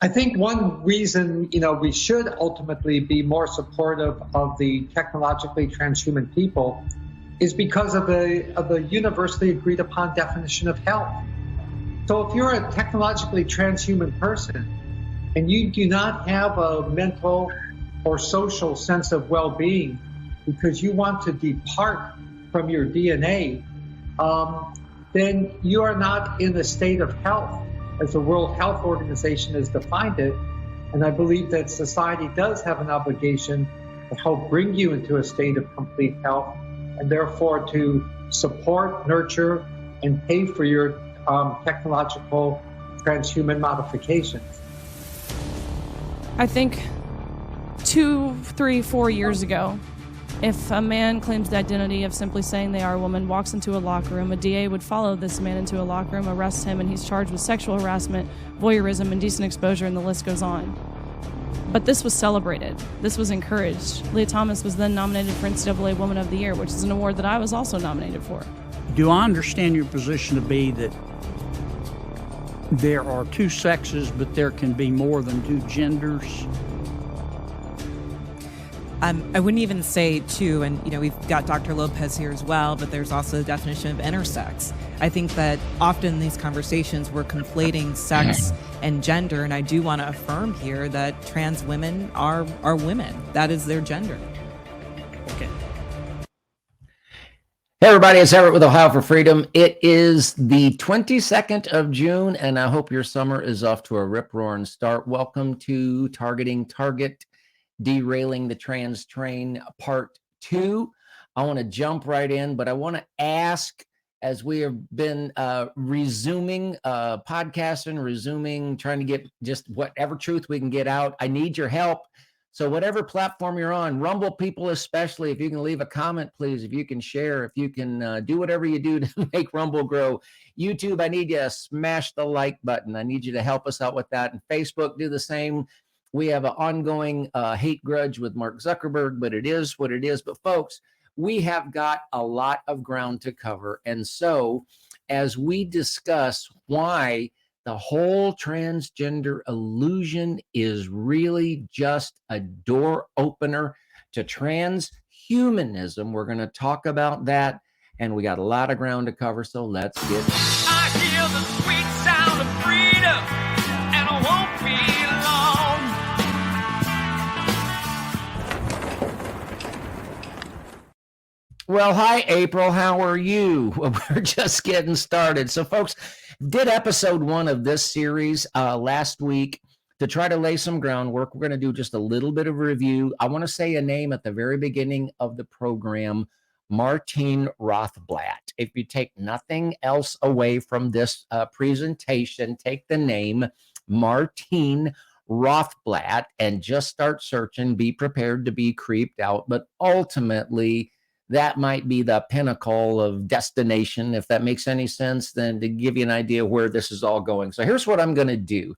I think one reason, we should ultimately be more supportive of the technologically transhuman people is because of the universally agreed upon definition of health. So if you're a technologically transhuman person and you do not have a mental or social sense of well-being because you want to depart from your DNA, then you are not in a state of health as the World Health Organization has defined it. And I believe that society does have an obligation to help bring you into a state of complete health, and therefore to support, nurture, and pay for your technological transhuman modifications. I think 2, 3, 4 years ago, if a man claims the identity of simply saying they are a woman, walks into a locker room, a DA would follow this man into a locker room, arrest him, and he's charged with sexual harassment, voyeurism, indecent exposure, and the list goes on. But this was celebrated. This was encouraged. Leah Thomas was then nominated for NCAA Woman of the Year, which is an award that I was also nominated for. Do I understand your position to be that there are two sexes, but there can be more than two genders? I wouldn't even say two, and we've got Dr. Lopez here as well, but there's also the definition of intersex. I think that often in these conversations we're conflating sex and gender, and I do want to affirm here that trans women are women. That is their gender. Okay. Hey everybody, it's Everett with Ohio for Freedom. It is the 22nd of June, and I hope your summer is off to a rip-roaring start. Welcome to Targeting Target, Derailing the Trans Train, Part 2. I want to jump right in, but I want to ask, as we have been resuming podcasting, trying to get just whatever truth we can get out, I need your help. So whatever platform you're on, Rumble people especially, if you can leave a comment, please, if you can share, if you can do whatever you do to make Rumble grow. YouTube, I need you to smash the like button. I need you to help us out with that. And Facebook, do the same. We have an ongoing hate grudge with Mark Zuckerberg, but it is what it is. But folks, we have got a lot of ground to cover. And so as we discuss why the whole transgender illusion is really just a door opener to transhumanism, we're going to talk about that. And we got a lot of ground to cover. So let's get I hear the sweet sound of freedom, and I won't be long. Well, hi, April. How are you? Well, we're just getting started. So, folks, did episode 1 of this series last week to try to lay some groundwork. We're going to do just a little bit of review. I want to say a name at the very beginning of the program, Martine Rothblatt. If you take nothing else away from this presentation, take the name Martine Rothblatt and just start searching. Be prepared to be creeped out, but ultimately, that might be the pinnacle of destination, if that makes any sense, then to give you an idea where this is all going. So here's what I'm going to do.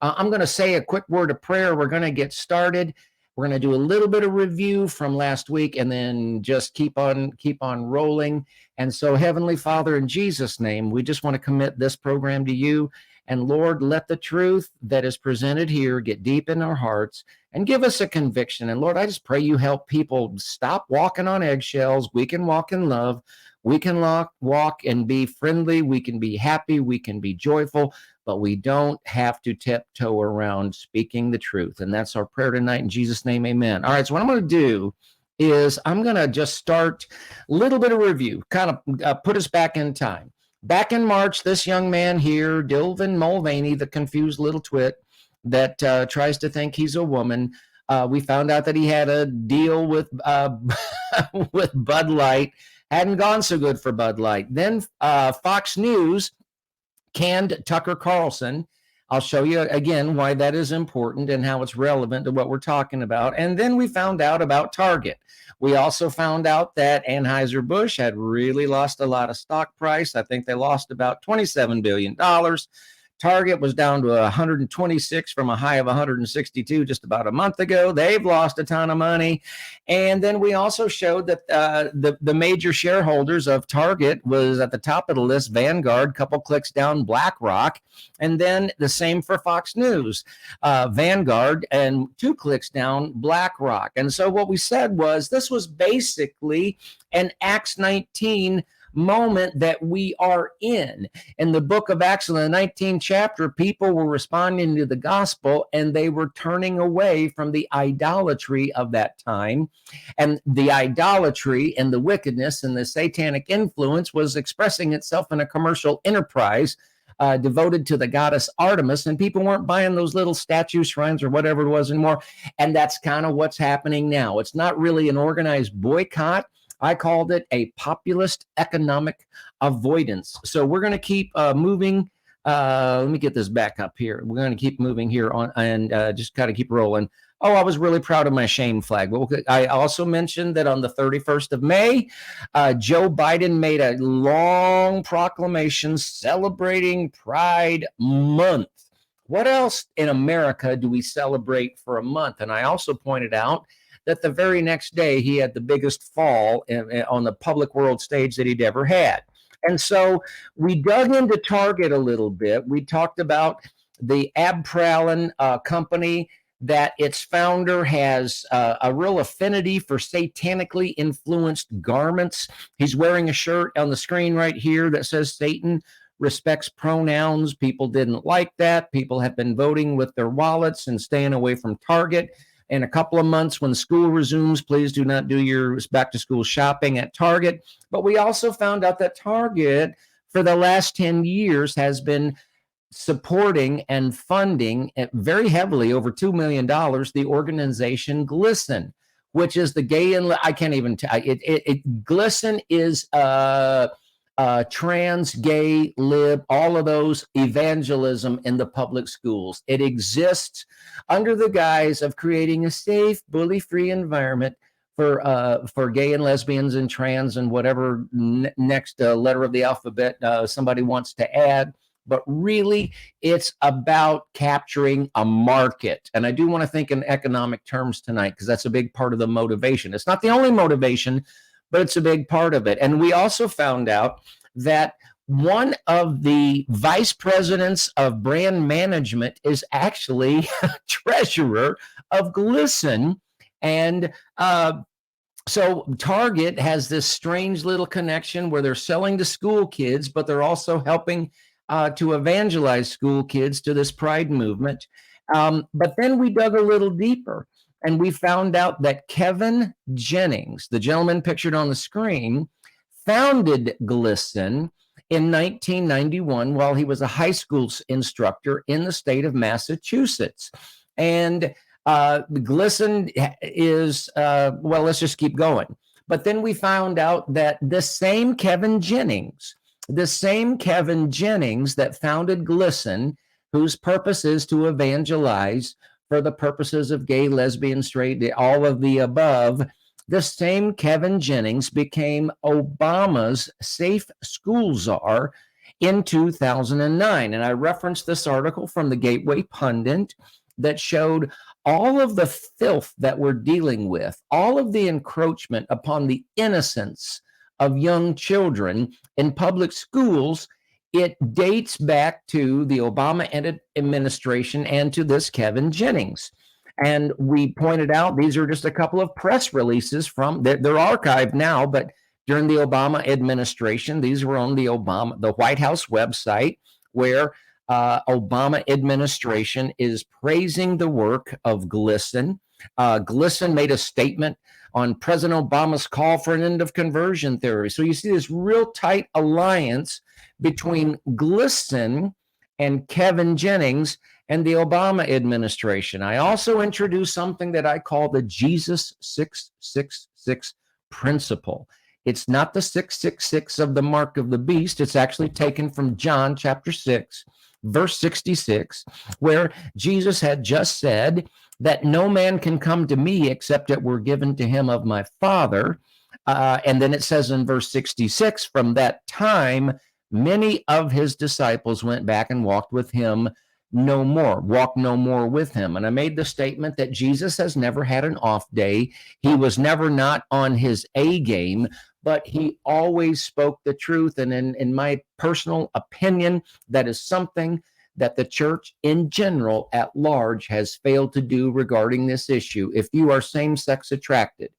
I'm going to say a quick word of prayer. We're going to get started. We're going to do a little bit of review from last week and then just keep on rolling. And so, Heavenly Father, in Jesus' name, we just want to commit this program to you. And Lord, let the truth that is presented here get deep in our hearts and give us a conviction. And Lord, I just pray you help people stop walking on eggshells. We can walk in love. We can walk and be friendly. We can be happy. We can be joyful, but we don't have to tiptoe around speaking the truth. And that's our prayer tonight. In Jesus' name, amen. All right, so what I'm going to do is I'm going to just start a little bit of review, kind of put us back in time. Back in March, this young man here, Dilvin Mulvaney, the confused little twit that tries to think he's a woman, we found out that he had a deal with with Bud Light. Hadn't gone so good for Bud Light. Then Fox News canned Tucker Carlson. I'll show you again why that is important and how it's relevant to what we're talking about. And then we found out about Target. We also found out that Anheuser-Busch had really lost a lot of stock price. I think they lost about $27 billion. Target was down to 126 from a high of 162 just about a month ago. They've lost a ton of money. And then we also showed that the major shareholders of Target was at the top of the list, Vanguard, couple clicks down, BlackRock, and then the same for Fox News, Vanguard, and 2 clicks down, BlackRock. And so what we said was this was basically an Acts 19 moment that we are in. In the book of Acts, in the 19th chapter, people were responding to the gospel and they were turning away from the idolatry of that time. And the idolatry and the wickedness and the satanic influence was expressing itself in a commercial enterprise devoted to the goddess Artemis, and people weren't buying those little statue shrines or whatever it was anymore. And that's kind of what's happening now. It's not really an organized boycott. I called it a populist economic avoidance. So we're going to keep moving. Let me get this back up here. We're going to keep moving here on and just kind of keep rolling. Oh, I was really proud of my shame flag. Well, I also mentioned that on the 31st of May, Joe Biden made a long proclamation celebrating Pride Month. What else in America do we celebrate for a month? And I also pointed out that the very next day he had the biggest fall on the public world stage that he'd ever had. And so we dug into Target a little bit. We talked about the Abprallen company, that its founder has a real affinity for satanically influenced garments. He's wearing a shirt on the screen right here that says Satan respects pronouns. People didn't like that. People have been voting with their wallets and staying away from Target. In a couple of months, when school resumes, please do not do your back-to-school shopping at Target. But we also found out that Target, for the last 10 years, has been supporting and funding very heavily, over $2 million, the organization GLSEN, which is the gay and I can't even tell it. GLSEN is trans, gay, lib, all of those evangelism in the public schools. It exists under the guise of creating a safe, bully-free environment for gay and lesbians and trans and whatever next letter of the alphabet somebody wants to add. But really, it's about capturing a market. And I do want to think in economic terms tonight, because that's a big part of the motivation. It's not the only motivation, but it's a big part of it. And we also found out that one of the vice presidents of brand management is actually treasurer of GLSEN. And so Target has this strange little connection where they're selling to school kids, but they're also helping to evangelize school kids to this pride movement. But then we dug a little deeper and we found out that Kevin Jennings, the gentleman pictured on the screen, founded GLSEN in 1991 while he was a high school instructor in the state of Massachusetts. And GLSEN is, well, let's just keep going. But then we found out that the same Kevin Jennings that founded GLSEN, whose purpose is to evangelize for the purposes of gay, lesbian, straight, all of the above, the same Kevin Jennings became Obama's safe school czar in 2009. And I referenced this article from the Gateway Pundit that showed all of the filth that we're dealing with, all of the encroachment upon the innocence of young children in public schools. It dates back to the Obama administration and to this Kevin Jennings. And we pointed out these are just a couple of press releases from, they're archived now, but during the Obama administration, these were on the White House website, where Obama administration is praising the work of GLSEN. GLSEN made a statement on President Obama's call for an end of conversion theory. So you see this real tight alliance between GLSEN and Kevin Jennings and the Obama administration. I also introduced something that I call the Jesus 666 principle. It's not the 666 of the mark of the beast. It's actually taken from John chapter 6, verse 66, where Jesus had just said that no man can come to me except it were given to him of my Father. And then it says in verse 66, from that time, Many of his disciples went back and walked with him walked no more with him. And I made the statement that Jesus has never had an off day. He was never not on his A game, but he always spoke the truth. And in my personal opinion, that is something that the church in general at large has failed to do regarding this issue. If you are same-sex attracted,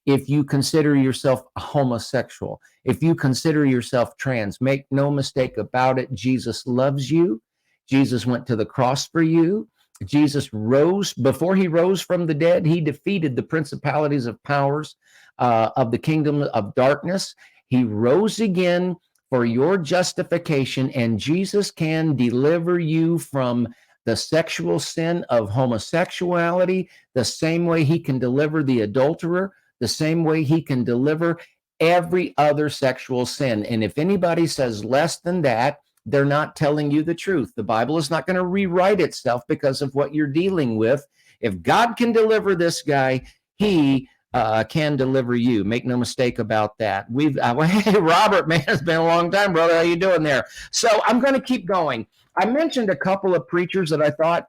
if you consider yourself homosexual, if you consider yourself trans, make no mistake about it, Jesus loves you. Jesus went to the cross for you. Jesus rose. Before he rose from the dead, he defeated the principalities of powers of the kingdom of darkness. He rose again for your justification, and Jesus can deliver you from the sexual sin of homosexuality the same way he can deliver the adulterer, the same way he can deliver every other sexual sin. And if anybody says less than that, they're not telling you the truth. The Bible is not going to rewrite itself because of what you're dealing with. If God can deliver this guy, he can deliver you. Make no mistake about that. Hey, Robert, man, it's been a long time, brother. How you doing there? So I'm going to keep going. I mentioned a couple of preachers that I thought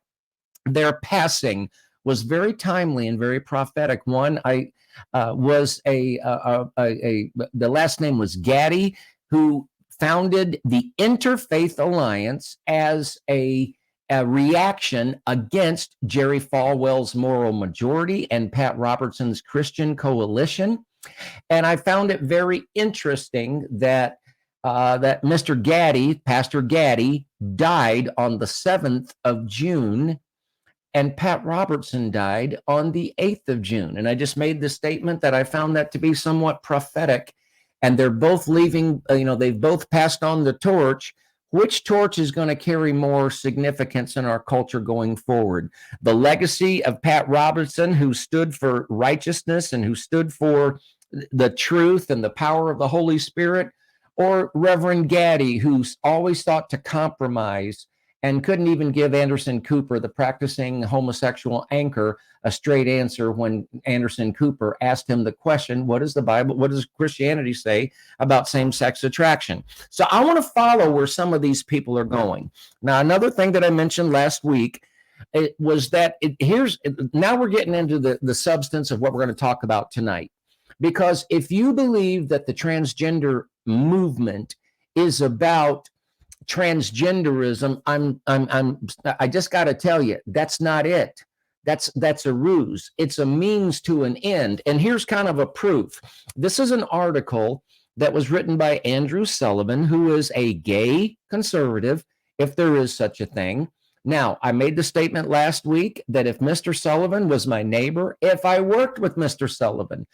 their passing was very timely and very prophetic. One, was the last name was Gaddy, who founded the Interfaith Alliance as a reaction against Jerry Falwell's Moral Majority and Pat Robertson's Christian Coalition. And I found it very interesting that Mr. Gaddy, Pastor Gaddy, died on the 7th of June, and Pat Robertson died on the 8th of June. And I just made the statement that I found that to be somewhat prophetic. And they're both leaving, they've both passed on the torch. Which torch is going to carry more significance in our culture going forward? The legacy of Pat Robertson, who stood for righteousness and who stood for the truth and the power of the Holy Spirit, or Reverend Gaddy, who's always sought to compromise and couldn't even give Anderson Cooper, the practicing homosexual anchor, a straight answer when Anderson Cooper asked him the question, what does the Bible, what does Christianity say about same-sex attraction? So I want to follow where some of these people are going. Now, another thing that I mentioned last week, it was that now we're getting into the substance of what we're going to talk about tonight. Because if you believe that the transgender movement is about transgenderism, I just got to tell you, that's not it. That's a ruse. It's a means to an end. And here's kind of a proof. This is an article that was written by Andrew Sullivan, who is a gay conservative, if there is such a thing. Now, I made the statement last week that if Mr. Sullivan was my neighbor, if I worked with Mr. Sullivan,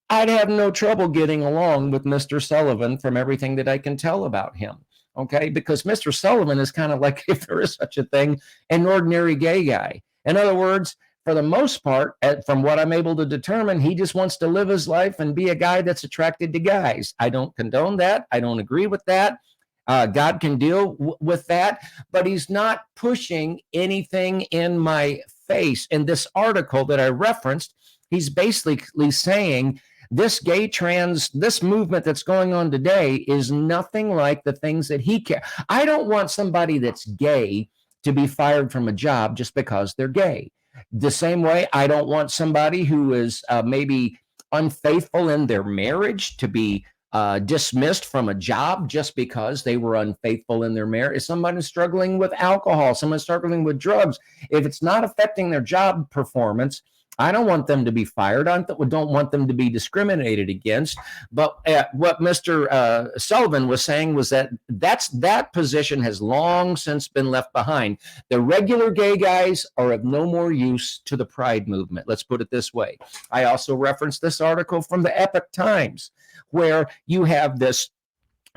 I'd have no trouble getting along with Mr. Sullivan from everything that I can tell about him. Okay, because Mr. Sullivan is kind of like, if there is such a thing, an ordinary gay guy. In other words, for the most part, from what I'm able to determine, he just wants to live his life and be a guy that's attracted to guys. I don't condone that. I don't agree with that. God can deal with that, but he's not pushing anything in my face. In this article that I referenced, he's basically saying this this movement that's going on today is nothing like the things that he cares. I don't want somebody that's gay to be fired from a job just because they're gay. The same way, I don't want somebody who is maybe unfaithful in their marriage to be dismissed from a job just because they were unfaithful in their marriage. If somebody's struggling with alcohol, someone's struggling with drugs, if it's not affecting their job performance, I don't want them to be fired. I don't want them to be discriminated against. But what Mr. Sullivan was saying was that position has long since been left behind. The regular gay guys are of no more use to the Pride movement. Let's put it this way. I also referenced this article from the Epoch Times, where you have this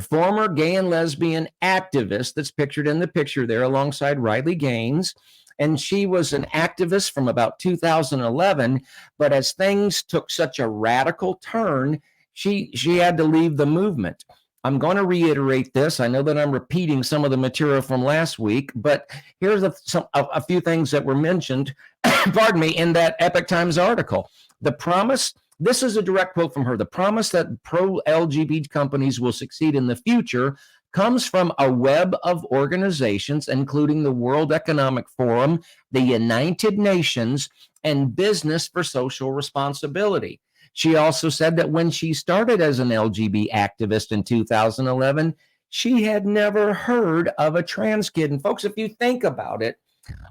former gay and lesbian activist that's pictured in the picture there alongside Riley Gaines. And she was an activist from about 2011, but as things took such a radical turn, she had to leave the movement. I'm going to reiterate this. I know that I'm repeating some of the material from last week, but here's a few things that were mentioned, pardon me, in that Epoch Times article. The promise, this is a direct quote from her, the promise that pro-LGBT companies will succeed in the future comes from a web of organizations, including the World Economic Forum, the United Nations, and Business for Social Responsibility. She also said that when she started as an LGBT activist in 2011, she had never heard of a trans kid. And folks, if you think about it,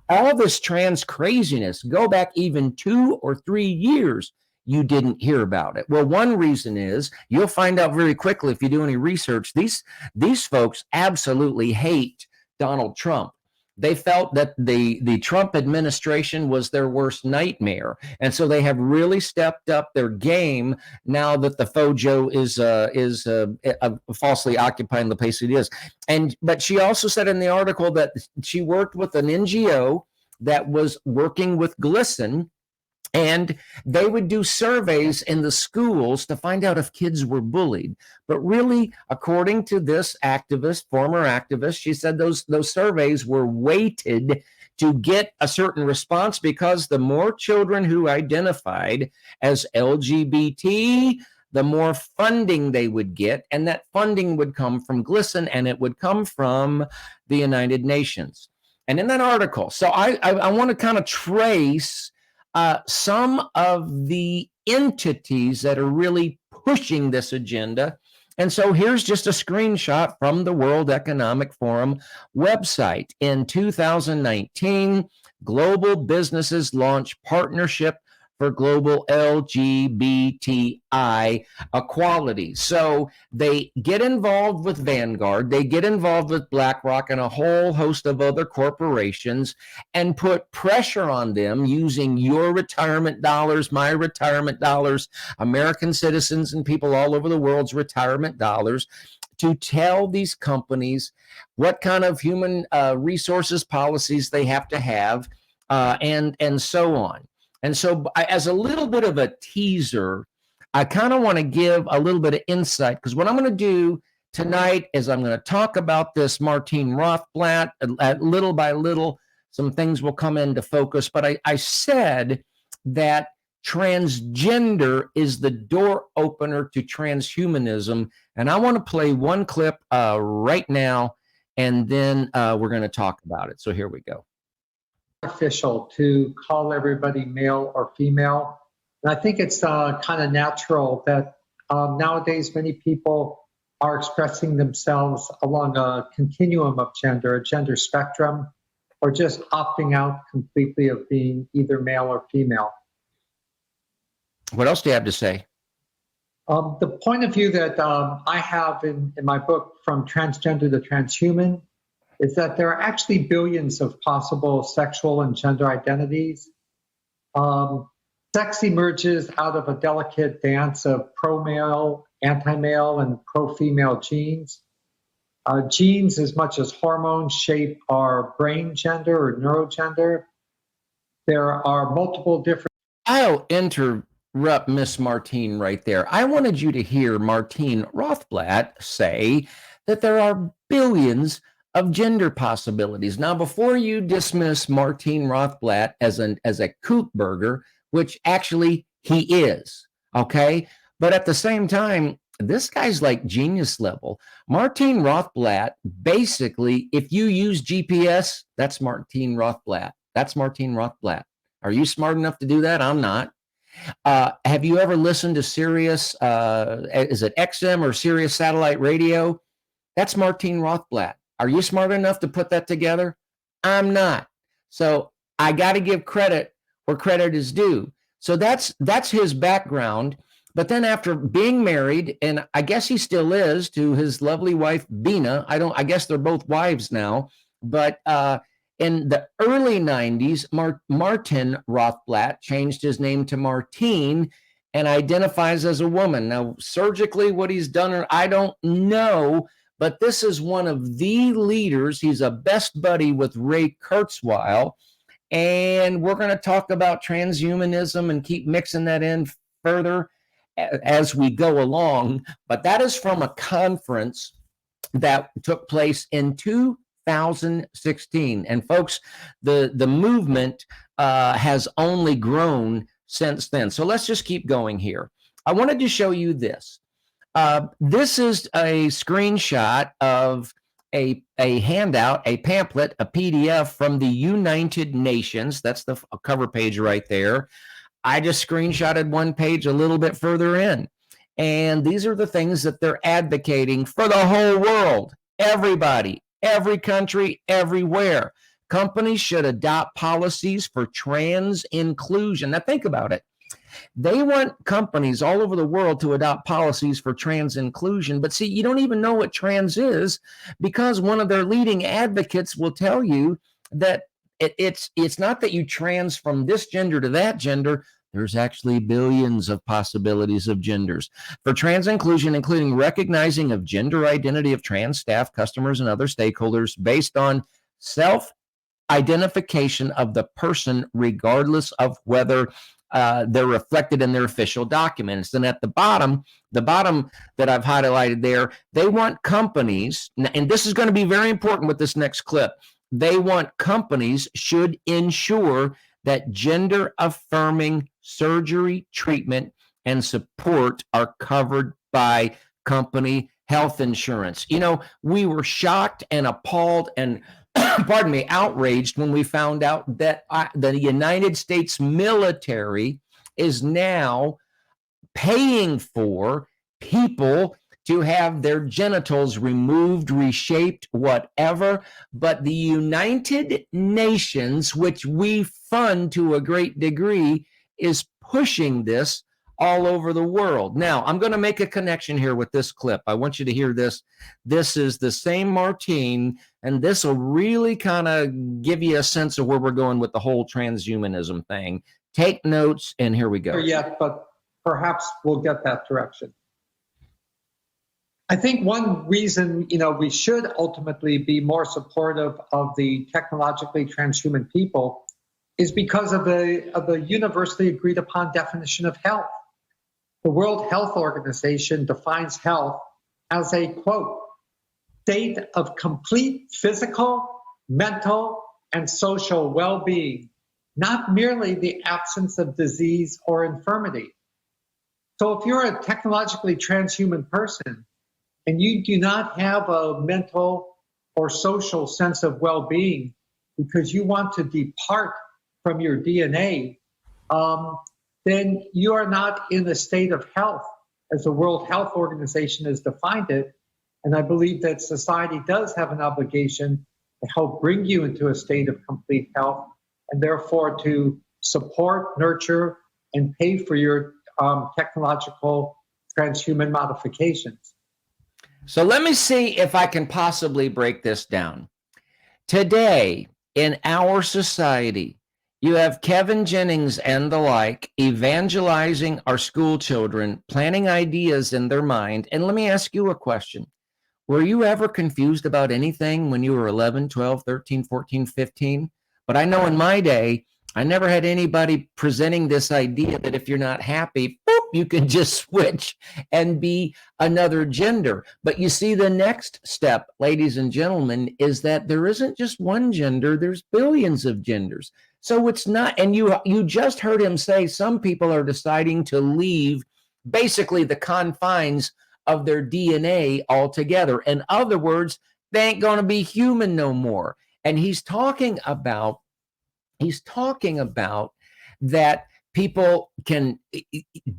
all this trans craziness, go back even 2 or 3 years, you didn't hear about it. Well, one reason is you'll find out very quickly if you do any research, these folks absolutely hate Donald Trump. They felt that the Trump administration was their worst nightmare. And so they have really stepped up their game now that the FOJO is falsely occupying the place it is. But she also said in the article that she worked with an NGO that was working with GLSEN, and they would do surveys in the schools to find out if kids were bullied. But really, according to this activist, former activist, she said those surveys were weighted to get a certain response because the more children who identified as LGBT, the more funding they would get. And that funding would come from GLSEN, and it would come from the United Nations. And in that article, so I want to kind of trace some of the entities that are really pushing this agenda. And so here's just a screenshot from the World Economic Forum website. In 2019, global businesses launch partnership for global LGBTI equality. So they get involved with Vanguard, they get involved with BlackRock and a whole host of other corporations and put pressure on them using your retirement dollars, my retirement dollars, American citizens and people all over the world's retirement dollars to tell these companies what kind of human resources policies they have to have and so on. And so as a little bit of a teaser, I kind of want to give a little bit of insight, because what I'm going to do tonight is I'm going to talk about this Martine Rothblatt. Little by little, some things will come into focus. But I said that transgender is the door opener to transhumanism. And I want to play one clip right now, and then we're going to talk about it. So here we go. Official to call everybody male or female. And I think it's kind of natural that nowadays many people are expressing themselves along a continuum of gender, a gender spectrum, or just opting out completely of being either male or female. What else do you have to say? The point of view that I have in my book, From Transgender to Transhuman, is that there are actually billions of possible sexual and gender identities. Sex emerges out of a delicate dance of pro-male, anti-male, and pro-female genes. Genes, as much as hormones, shape our brain gender or neurogender. There are multiple different... I'll interrupt Miss Martine right there. I wanted you to hear Martine Rothblatt say that there are billions of gender possibilities. Now, before you dismiss Martine Rothblatt as a kook burger, which actually he is, okay? But at the same time, this guy's like genius level. Martine Rothblatt, basically, if you use GPS, that's Martine Rothblatt. That's Martine Rothblatt. Are you smart enough to do that? I'm not. Have you ever listened to Sirius, is it XM or Sirius Satellite Radio? That's Martine Rothblatt. Are you smart enough to put that together? I'm not. So I got to give credit where credit is due. So that's his background. But then after being married, and I guess he still is, to his lovely wife, Bina, I guess they're both wives now. But in the early 90s, Martin Rothblatt changed his name to Martine and identifies as a woman. Now, surgically, what he's done, I don't know. But this is one of the leaders. He's a best buddy with Ray Kurzweil. And we're going to talk about transhumanism and keep mixing that in further as we go along. But that is from a conference that took place in 2016. And folks, the movement has only grown since then. So let's just keep going here. I wanted to show you this. This is a screenshot of a handout, a pamphlet, a PDF from the United Nations. That's the cover page right there. I just screenshotted one page a little bit further in. And these are the things that they're advocating for the whole world, everybody, every country, everywhere. Companies should adopt policies for trans inclusion. Now, think about it. They want companies all over the world to adopt policies for trans inclusion. But see, you don't even know what trans is because one of their leading advocates will tell you that it's not that you trans from this gender to that gender. There's actually billions of possibilities of genders. For trans inclusion, including recognizing of gender identity of trans staff, customers, and other stakeholders based on self-identification of the person, regardless of whether they're reflected in their official documents. And at the bottom that I've highlighted there, they want companies, and this is going to be very important with this next clip, they want companies should ensure that gender-affirming surgery, treatment, and support are covered by company health insurance. You know, we were shocked and appalled and, pardon me, outraged when we found out that the United States military is now paying for people to have their genitals removed, reshaped, whatever. But the United Nations, which we fund to a great degree, is pushing this all over the world. Now, I'm going to make a connection here with this clip. I want you to hear this. This is the same Martine, and this will really kind of give you a sense of where we're going with the whole transhumanism thing. Take notes, and here we go. Yet, but perhaps we'll get that direction. I think one reason, we should ultimately be more supportive of the technologically transhuman people is because of the universally agreed upon definition of health. The World Health Organization defines health as a, quote, state of complete physical, mental, and social well-being, not merely the absence of disease or infirmity. So if you're a technologically transhuman person, and you do not have a mental or social sense of well-being because you want to depart from your DNA, then you are not in a state of health as the World Health Organization has defined it. And I believe that society does have an obligation to help bring you into a state of complete health and therefore to support, nurture, and pay for your technological transhuman modifications. So let me see if I can possibly break this down. Today, in our society, you have Kevin Jennings and the like evangelizing our school children, planting ideas in their mind. And let me ask you a question. Were you ever confused about anything when you were 11, 12, 13, 14, 15? But I know in my day, I never had anybody presenting this idea that if you're not happy, boop, you can just switch and be another gender. But you see, the next step, ladies and gentlemen, is that there isn't just one gender, there's billions of genders. So it's not, and you just heard him say some people are deciding to leave basically the confines of their DNA altogether. In other words, they ain't going to be human no more. And he's talking about that people can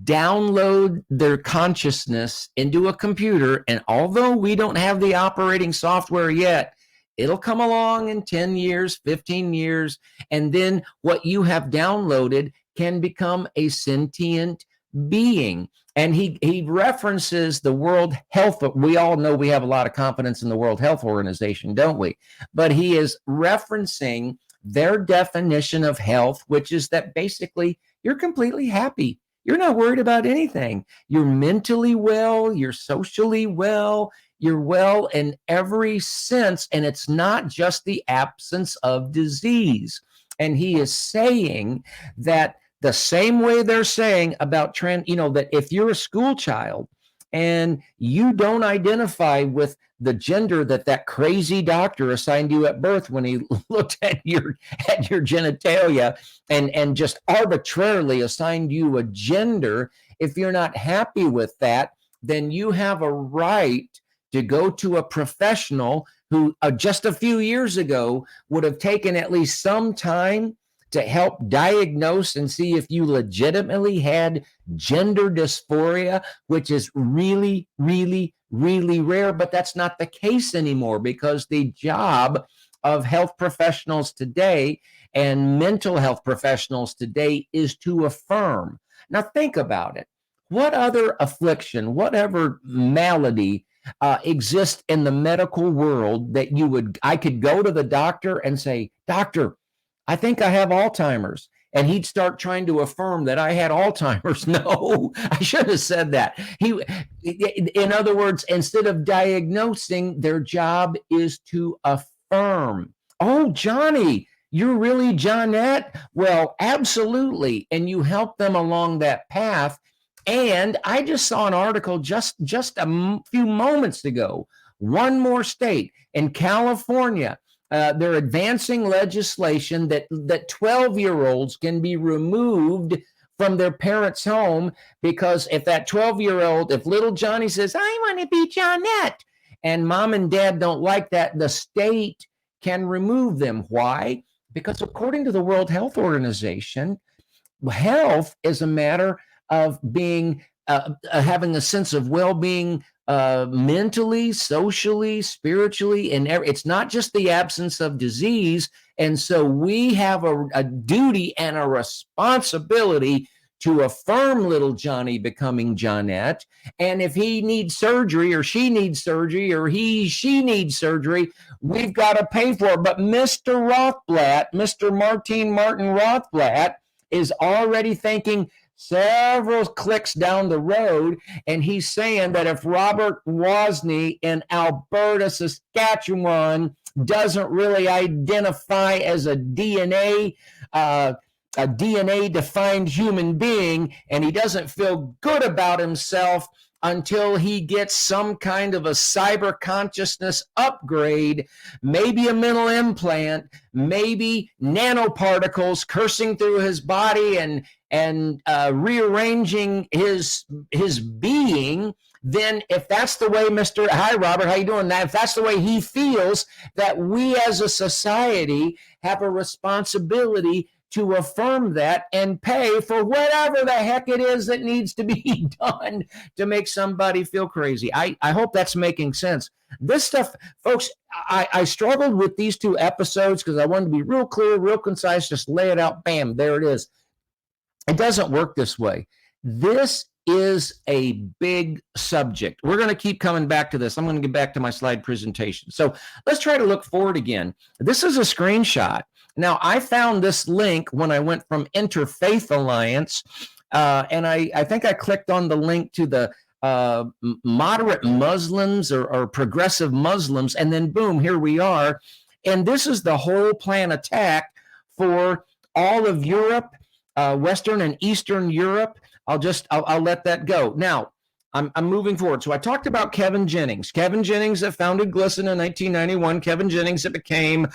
download their consciousness into a computer, and although we don't have the operating software yet, it'll come along in 10 years, 15 years, and then what you have downloaded can become a sentient being. And he references the World Health. We all know we have a lot of confidence in the World Health Organization, don't we? But he is referencing their definition of health, which is that basically you're completely happy. You're not worried about anything. You're mentally well, you're socially well, you're well in every sense, and it's not just the absence of disease. And he is saying that the same way they're saying about that if you're a school child and you don't identify with the gender that crazy doctor assigned you at birth when he looked at your genitalia and just arbitrarily assigned you a gender, if you're not happy with that, then you have a right to go to a professional who just a few years ago would have taken at least some time to help diagnose and see if you legitimately had gender dysphoria, which is really, really, really rare. But that's not the case anymore, because the job of health professionals today and mental health professionals today is to affirm. Now think about it. What other affliction, whatever malady exists in the medical world that I could go to the doctor and say, "Doctor, I think I have Alzheimer's." And he'd start trying to affirm that I had Alzheimer's. No, I should have said that. In other words, instead of diagnosing, their job is to affirm. "Oh, Johnny, you're really Johnette?" Well, absolutely. And you help them along that path. And I just saw an article just a few moments ago. One more state in California, they're advancing legislation that 12-year-olds can be removed from their parents' home, because if that 12-year-old, if little Johnny says, "I want to be Johnette," and mom and dad don't like that, the state can remove them. Why? Because according to the World Health Organization, health is a matter of being having a sense of well-being, mentally, socially, spiritually, and it's not just the absence of disease. And so we have a duty and a responsibility to affirm little Johnny becoming Johnette. And if he needs surgery, or she needs surgery, or she needs surgery, we've got to pay for it. But Mr. Rothblatt, Mr. Martin Rothblatt, is already thinking several clicks down the road, and he's saying that if Robert Wozni in Alberta, Saskatchewan doesn't really identify as a DNA defined human being, and he doesn't feel good about himself until he gets some kind of a cyber consciousness upgrade, maybe a mental implant, maybe nanoparticles coursing through his body and rearranging his being, then if that's the way hi Robert, how you doing? If that's the way he feels, that we as a society have a responsibility to affirm that and pay for whatever the heck it is that needs to be done to make somebody feel crazy. I hope that's making sense. This stuff, folks, I struggled with these two episodes because I wanted to be real clear, real concise, just lay it out, bam, there it is. It doesn't work this way. This is a big subject. We're going to keep coming back to this. I'm going to get back to my slide presentation. So let's try to look forward again. This is a screenshot. Now, I found this link when I went from Interfaith Alliance, and I think I clicked on the link to the moderate Muslims or progressive Muslims, and then boom, here we are. And this is the whole plan attack for all of Europe, Western and Eastern Europe. I'll let that go. Now, I'm moving forward. So I talked about Kevin Jennings. Kevin Jennings that founded GLSEN in 1991. Kevin Jennings that became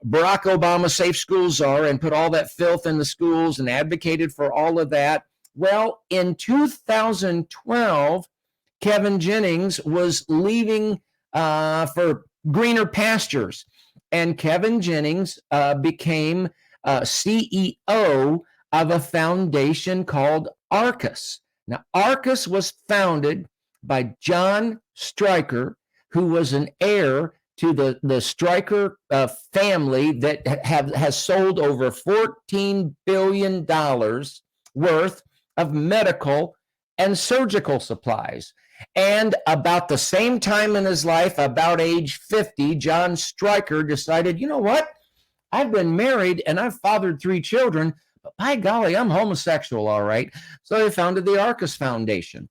Barack Obama's safe school czar and put all that filth in the schools and advocated for all of that. Well, in 2012, Kevin Jennings was leaving for greener pastures. And Kevin Jennings became CEO of a foundation called ARCUS. Now, ARCUS was founded by John Stryker, who was an heir to the Stryker family that has sold over $14 billion worth of medical and surgical supplies. And about the same time in his life, about age 50, John Stryker decided, you know what? I've been married and I've fathered 3 children, but by golly, I'm homosexual, all right. So they founded the ARCUS Foundation.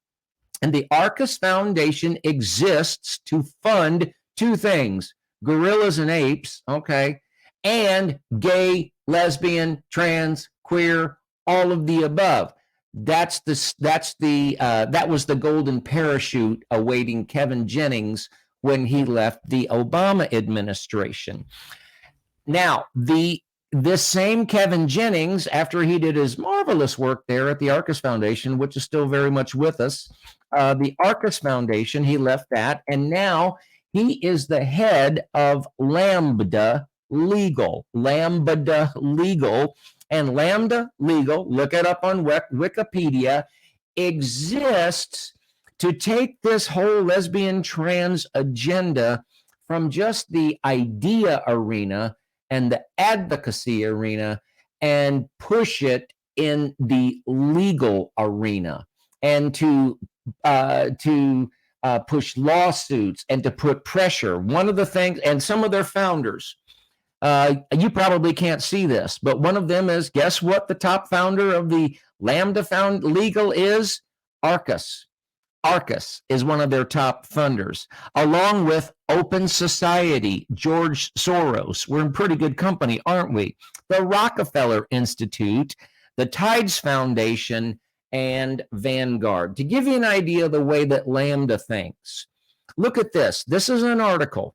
And the ARCUS Foundation exists to fund 2 things, gorillas and apes, okay, and gay, lesbian, trans, queer, all of the above. That was the golden parachute awaiting Kevin Jennings when he left the Obama administration. Now, the this same Kevin Jennings, after he did his marvelous work there at the Arcus Foundation, which is still very much with us, the Arcus Foundation, he left that, and now he is the head of Lambda Legal. Lambda Legal. And Lambda Legal, look it up on Wikipedia, exists to take this whole lesbian trans agenda from just the idea arena and the advocacy arena and push it in the legal arena, and to push lawsuits and to put pressure. One of the things, and some of their founders, you probably can't see this, but one of them is, guess what the top founder of the Lambda Legal is? Arcus. Arcus is one of their top funders, along with Open Society, George Soros. We're in pretty good company, aren't we? The Rockefeller Institute, the Tides Foundation, and Vanguard. To give you an idea of the way that Lambda thinks, look at this. This is an article.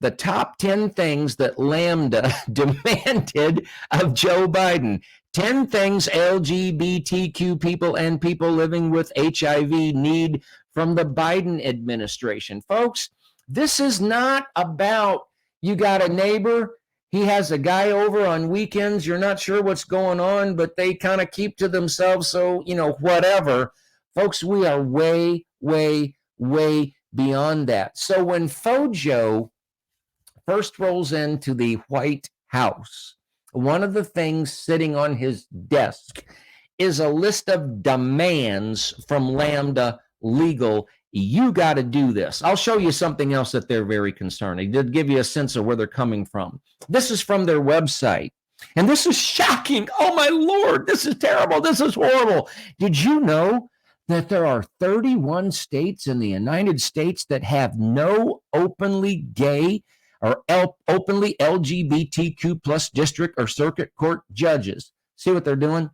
The top 10 things that Lambda demanded of Joe Biden. 10 things LGBTQ people and people living with HIV need from the Biden administration. Folks, this is not about you got a neighbor, he has a guy over on weekends, you're not sure what's going on, but they kind of keep to themselves, so, whatever. Folks, we are way, way, way beyond that. So when Fojo first rolls into the White House, one of the things sitting on his desk is a list of demands from Lambda Legal. You got to do this. I'll show you something else that they're very concerned. To give you a sense of where they're coming from. This is from their website. And this is shocking. Oh, my Lord. This is terrible. This is horrible. Did you know that there are 31 states in the United States that have no openly gay or openly LGBTQ plus district or circuit court judges? See what they're doing?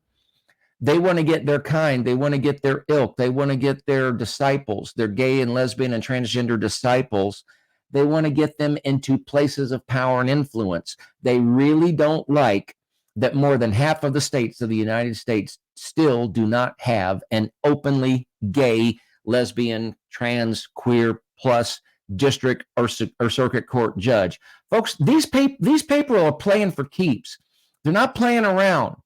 They want to get their kind. They want to get their ilk. They want to get their disciples, their gay and lesbian and transgender disciples. They want to get them into places of power and influence. They really don't like that more than half of the states of the United States still do not have an openly gay, lesbian, trans, queer plus district or circuit court judge. Folks, these people are playing for keeps. They're not playing around,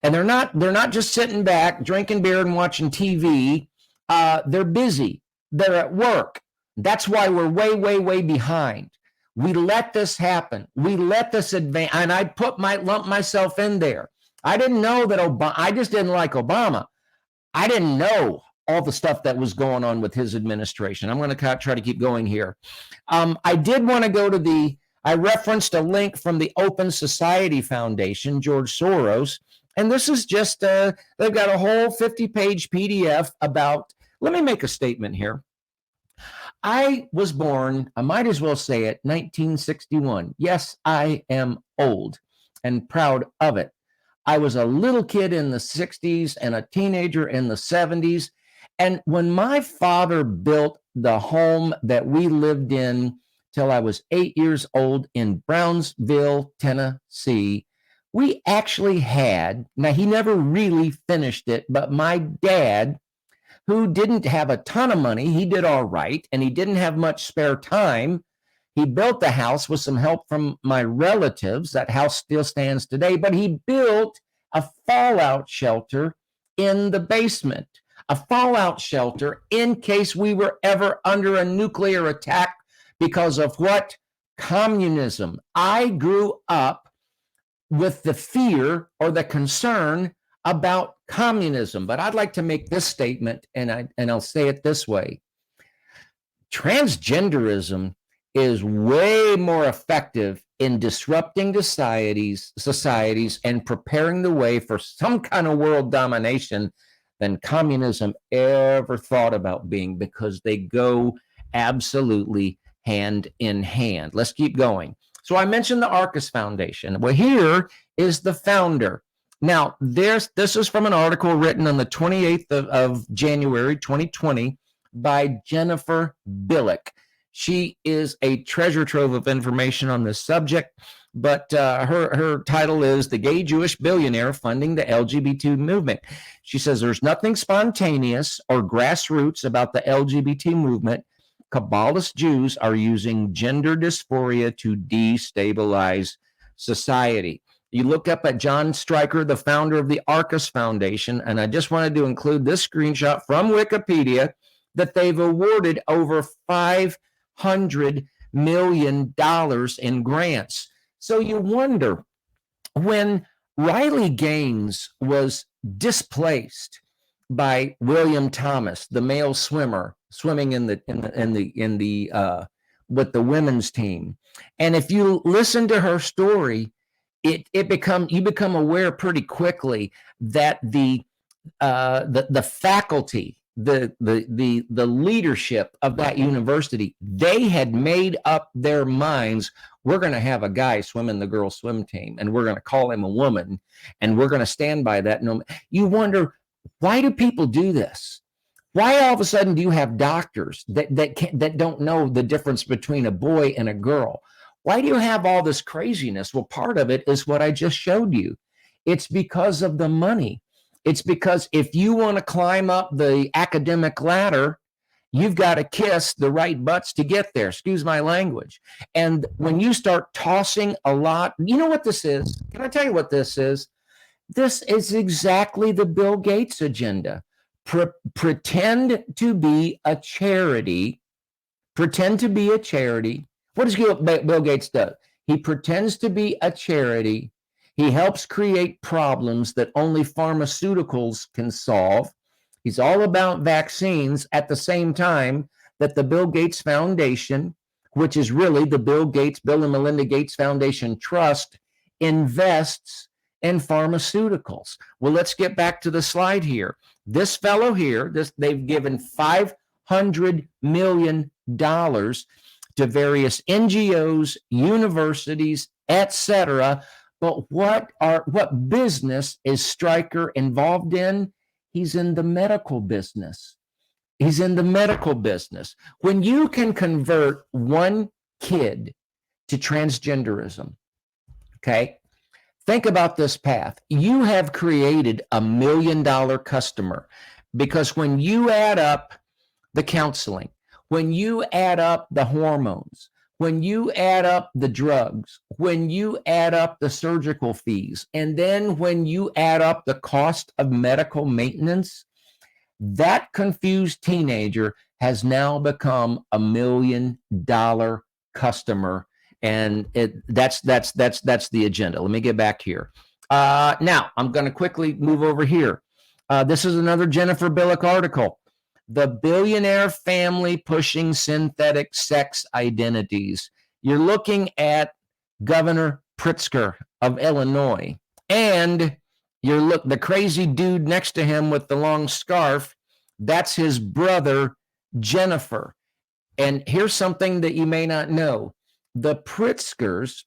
and they're not just sitting back drinking beer and watching TV. They're busy. They're at work. That's why we're way, way, way behind. We let this happen. We let this advance, and I lump myself in there. I didn't know that Obama. I just didn't like Obama. I didn't know all the stuff that was going on with his administration. I'm going to try to keep going here. I did want to go to I referenced a link from the Open Society Foundation, George Soros, and this is just, they've got a whole 50-page PDF about, let me make a statement here. I was born, I might as well say it, 1961. Yes, I am old and proud of it. I was a little kid in the 60s and a teenager in the 70s. And when my father built the home that we lived in till I was 8 years old in Brownsville, Tennessee, we actually had, now he never really finished it, but my dad, who didn't have a ton of money, he did all right, and he didn't have much spare time. He built the house with some help from my relatives. That house still stands today, but he built a fallout shelter in the basement. A fallout shelter in case we were ever under a nuclear attack because of what? Communism. I grew up with the fear or the concern about communism, but I'd like to make this statement, and I'll say it this way. Transgenderism is way more effective in disrupting societies and preparing the way for some kind of world domination than communism ever thought about being, because they go absolutely hand in hand. Let's keep going. So I mentioned the Arcus Foundation. Well, here is the founder. Now, this is from an article written on the 28th of January, 2020 by Jennifer Billick. She is a treasure trove of information on this subject. but her title is The Gay Jewish Billionaire Funding the LGBT Movement. She says there's nothing spontaneous or grassroots about the LGBT movement. Kabbalist Jews are using gender dysphoria to destabilize society. You look up at John Stryker, the founder of the Arcus Foundation, and I just wanted to include this screenshot from Wikipedia that they've awarded over $500 million in grants. So you wonder, when Riley Gaines was displaced by William Thomas, the male swimmer swimming with the women's team, and if you listen to her story, you become aware pretty quickly that the faculty, the leadership of that university, they had made up their minds, we're going to have a guy swim in the girls swim team, and we're going to call him a woman, and we're going to stand by that. No, you wonder, why do people do this? Why all of a sudden do you have doctors that don't know the difference between a boy and a girl? Why do you have all this craziness? Well, part of it is what I just showed you. It's because of the money. It's because if you want to climb up the academic ladder, you've got to kiss the right butts to get there. Excuse my language. And when you start tossing a lot, you know what this is? Can I tell you what this is? This is exactly the Bill Gates agenda. Pretend to be a charity. Pretend to be a charity. What does Bill Gates do? He pretends to be a charity. He helps create problems that only pharmaceuticals can solve. He's all about vaccines at the same time that the Bill Gates Foundation, which is really the Bill and Melinda Gates Foundation Trust, invests in pharmaceuticals. Well, let's get back to the slide here. This fellow here, they've given $500 million to various NGOs, universities, etc. But what business is Stryker involved in? He's in the medical business. He's in the medical business. When you can convert one kid to transgenderism, okay, think about this path. You have created $1 million customer, because when you add up the counseling, when you add up the hormones, when you add up the drugs, when you add up the surgical fees, and then when you add up the cost of medical maintenance, that confused teenager has now become $1 million customer. And that's the agenda. Let me get back here. Now, I'm going to quickly move over here. This is another Jennifer Billick article. The billionaire family pushing synthetic sex identities. You're looking at Governor Pritzker of Illinois, and the crazy dude next to him with the long scarf, that's his brother, Jennifer. And here's something that you may not know. The Pritzkers,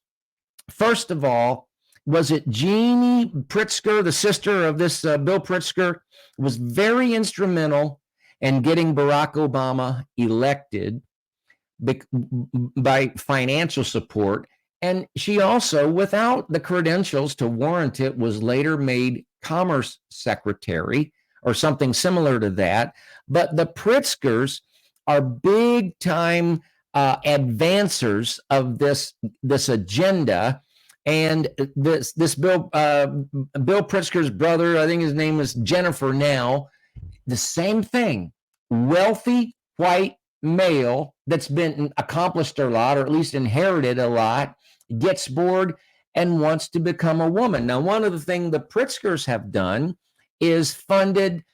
first of all, was it Jeannie Pritzker, the sister of this Bill Pritzker, was very instrumental in getting Barack Obama elected by financial support. And she also, without the credentials to warrant it, was later made Commerce Secretary or something similar to that. But the Pritzkers are big time advancers of this agenda. And this Bill Pritzker's brother, I think his name is Jennifer now, the same thing, wealthy white male that's been accomplished a lot, or at least inherited a lot, gets bored and wants to become a woman. Now, one of the things the Pritzkers have done is funded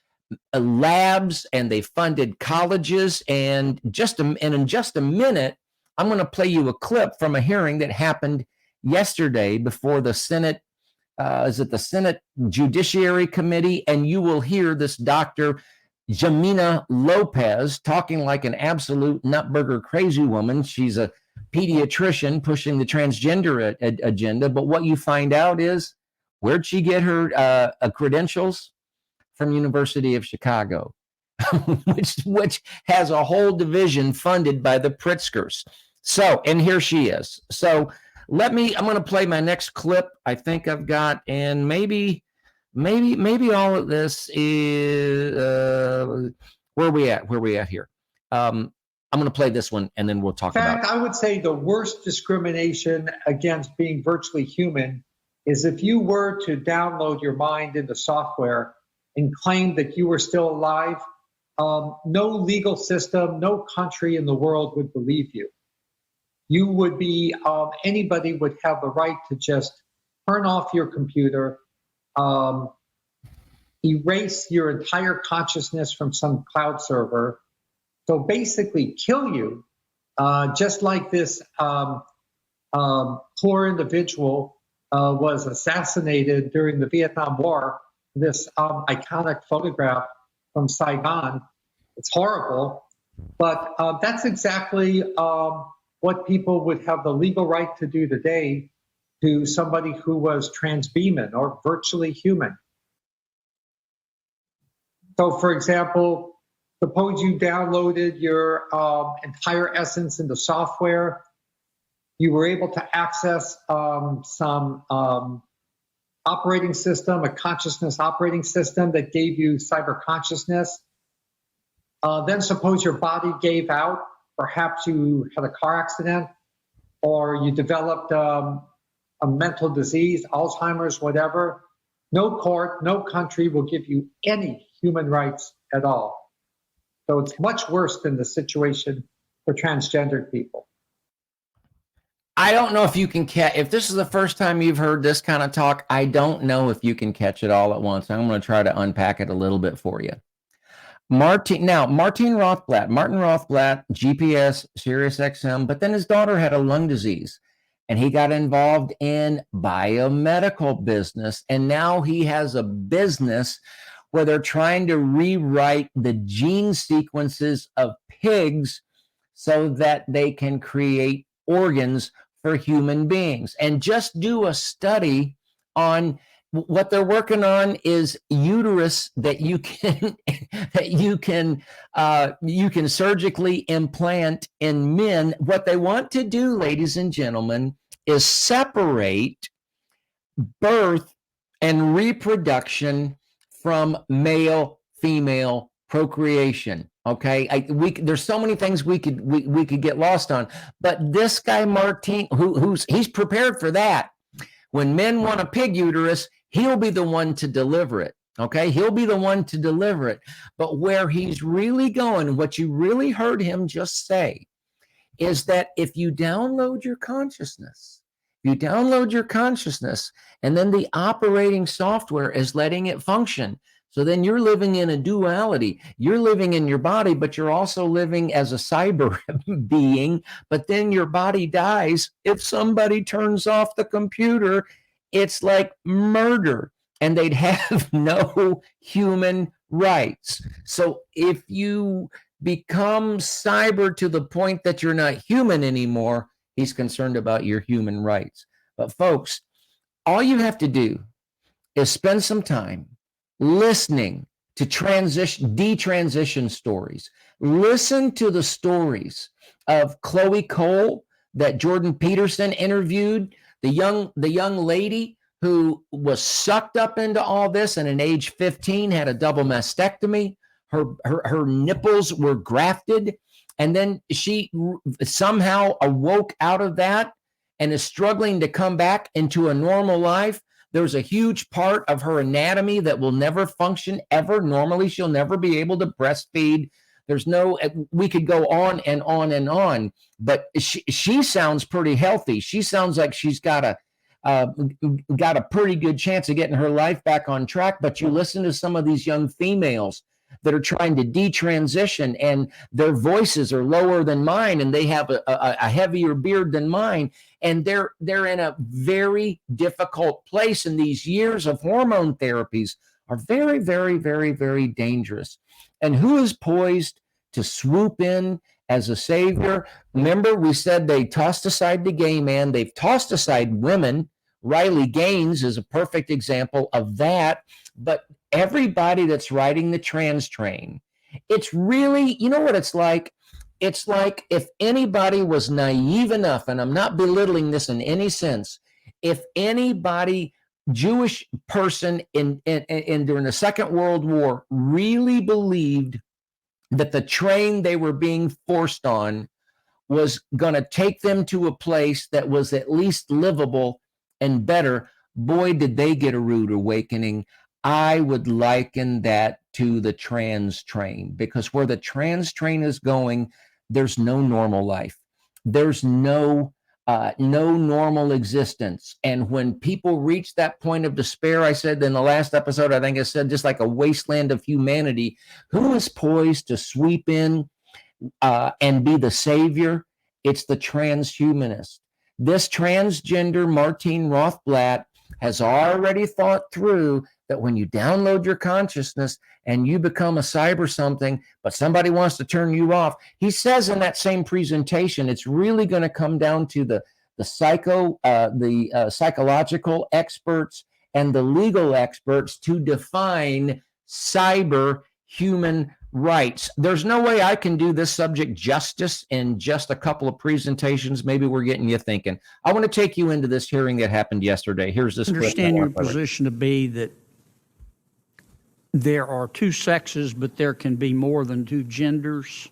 labs, and they funded colleges. And in just a minute, I'm going to play you a clip from a hearing that happened yesterday before the Senate. Is it the Senate Judiciary Committee? And you will hear this Dr. Jimena Lopez talking like an absolute nutburger crazy woman. She's a pediatrician pushing the transgender agenda. But what you find out is, where'd she get her credentials? From University of Chicago, which has a whole division funded by the Pritzkers. So, and here she is. So I'm going to play my next clip. I think I've got, and maybe all of this is, where are we at here? I'm going to play this one and then we'll talk In about fact, I would say the worst discrimination against being virtually human is if you were to download your mind into software and claim that you were still alive, no legal system, no country in the world would believe you. You would be, anybody would have the right to just turn off your computer, erase your entire consciousness from some cloud server. So basically kill you, just like this poor individual was assassinated during the Vietnam War, this iconic photograph from Saigon. It's horrible, but that's exactly what people would have the legal right to do today to somebody who was transhuman or virtually human. So, for example, suppose you downloaded your entire essence into software. You were able to access some operating system, a consciousness operating system that gave you cyber consciousness. Then suppose your body gave out. Perhaps you had a car accident or you developed a mental disease, Alzheimer's, whatever. No court, no country will give you any human rights at all. So it's much worse than the situation for transgendered people. I don't know if you can catch, if this is the first time you've heard this kind of talk, I don't know if you can catch it all at once. I'm going to try to unpack it a little bit for you. Martin Rothblatt, GPS, Sirius XM, but then his daughter had a lung disease and he got involved in biomedical business. And now he has a business where they're trying to rewrite the gene sequences of pigs so that they can create organs for human beings. And just do a study on what they're working on is uterus that you can surgically implant in men. What they want to do, ladies and gentlemen, is separate birth and reproduction from male-female procreation. Okay, there's so many things we could get lost on, but this guy Martine, he's prepared for that. When men want a pig uterus, he'll be the one to deliver it. Okay, he'll be the one to deliver it. But where he's really going, what you really heard him just say, is that if you download your consciousness, and then the operating software is letting it function. So then you're living in a duality. You're living in your body, but you're also living as a cyber being. But then your body dies. If somebody turns off the computer, it's like murder, and they'd have no human rights. So if you become cyber to the point that you're not human anymore, he's concerned about your human rights. But folks, all you have to do is spend some time listening to detransition stories. Listen to the stories of Chloe Cole that Jordan Peterson interviewed, the young lady who was sucked up into all this and at age 15 had a double mastectomy. Her nipples were grafted, and then she somehow awoke out of that and is struggling to come back into a normal life. There's a huge part of her anatomy that will never function ever. Normally, she'll never be able to breastfeed. We could go on and on and on, but she sounds pretty healthy. She sounds like she's got a pretty good chance of getting her life back on track. But you listen to some of these young females that are trying to detransition, and their voices are lower than mine, and they have a heavier beard than mine, and they're in a very difficult place. And these years of hormone therapies are very, very, very, very dangerous. And who is poised to swoop in as a savior? Remember, we said they tossed aside the gay man. They've tossed aside women. Riley Gaines is a perfect example of that. But everybody that's riding the trans train, it's really, you know what it's like? it's like if anybody was naive enough, and I'm not belittling this in any sense, if anybody, Jewish person in during the Second World War, really believed that the train they were being forced on was going to take them to a place that was at least livable and better, boy, did they get a rude awakening. I would liken that to the trans train, because where the trans train is going, there's no normal life. There's no normal existence. And when people reach that point of despair, I said in the last episode, I think I said, just like a wasteland of humanity, who is poised to sweep in and be the savior? It's the transhumanist. This transgender Martine Rothblatt has already thought through that when you download your consciousness and you become a cyber something, but somebody wants to turn you off, he says in that same presentation, it's really going to come down to the psychological experts and the legal experts to define cyber human rights. There's no way I can do this subject justice in just a couple of presentations. Maybe we're getting you thinking. I want to take you into this hearing that happened yesterday. Here's this. Understand your position to be that there are two sexes, but there can be more than two genders.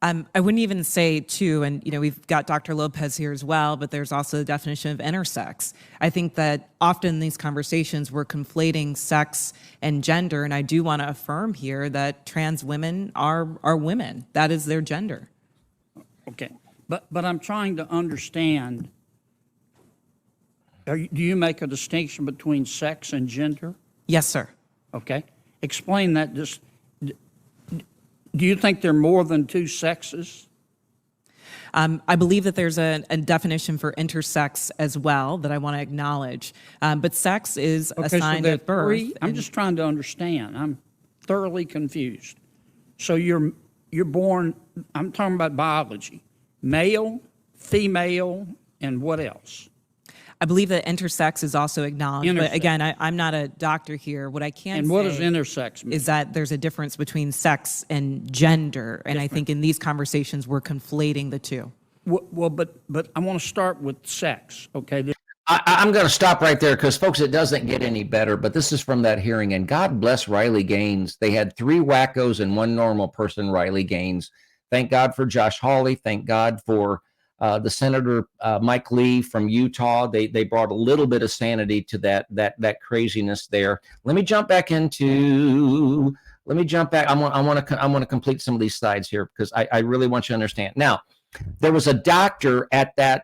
I wouldn't even say two, and we've got Dr. Lopez here as well, but there's also the definition of intersex. I think that often in these conversations we're conflating sex and gender, and I do want to affirm here that trans women are women. That is their gender. Okay, but I'm trying to understand. Do you make a distinction between sex and gender? Yes, sir. Okay, explain that. Just. Do you think there are more than two sexes? I believe that there's a definition for intersex as well that I want to acknowledge. But sex is assigned at birth. I'm just trying to understand. I'm thoroughly confused. So you're born, I'm talking about biology, male, female, and what else? I believe that intersex is also acknowledged, but again, I'm not a doctor here. What I can say, what does intersex mean? Is that there's a difference between sex and gender, and I think in these conversations we're conflating the two. Well, but I want to start with sex, okay? I'm going to stop right there because, folks, it doesn't get any better, but this is from that hearing, and God bless Riley Gaines. They had 3 wackos and 1 normal person, Riley Gaines. Thank God for Josh Hawley. Thank God for the Senator Mike Lee from Utah. They brought a little bit of sanity to that craziness there. Let me jump back. I want to complete some of these slides here because I really want you to understand. Now, there was a doctor at that